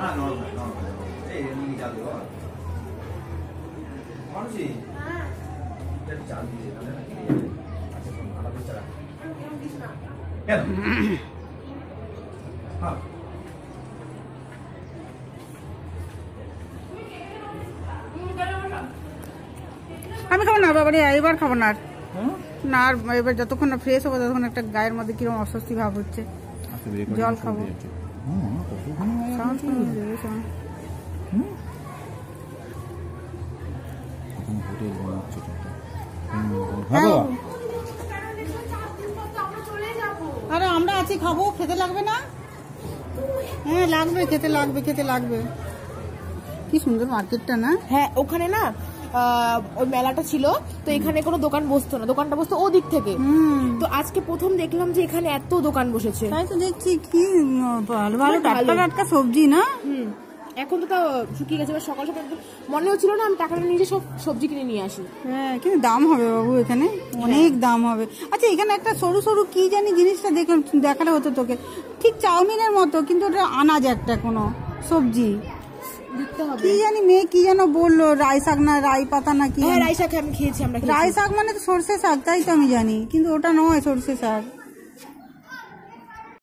আমি খাবো না বাবা, এবার খাবো না না, আর এবার যতক্ষণ না ফ্রেশ হবো ততক্ষণ একটা গায়ের মধ্যে কিরকম অস্বস্তি ভাব হচ্ছে। জল খাবো। আরে আমরা আছি, খাবো, খেতে লাগবে না? হ্যাঁ লাগবে, খেতে লাগবে, খেতে লাগবে। কি সুন্দর মার্কেটটা না? হ্যাঁ ওখানে না ওই মেলাটা ছিল, তো এখানে কোনো দোকান বসতো না, দোকানটা বসতো ওদিক থেকে। তো আজকে প্রথম দেখলাম যে এখানে এত দোকান বসেছে। তাই তো দেখছি, কি ভালো ভালো টাটকা টাটকা সবজি না। এখন তো তাও শুকিয়ে গেছে, সকাল সকাল মনে হচ্ছিল না আমি টাকাটা নিয়ে সব সবজি কিনে নিয়ে আসি। হ্যাঁ কিন্তু দাম হবে বাবু, এখানে অনেক দাম হবে। আচ্ছা এখানে একটা সরু সরু কি জানি জিনিসটা দেখালে হতো তোকে, ঠিক চাউমিনের মতো, কিন্তু ওটা আনাজ একটা কোনো সবজি কি জানি, মেয়ে কি যেন বললো, রাই শাক না রাই পাতা না কি? রাই শাক আমি খেয়েছি আমরা। রাই শাক মানে তো সর্ষে শাক, তাই তো আমি জানি, কিন্তু ওটা নয় সর্ষে শাক।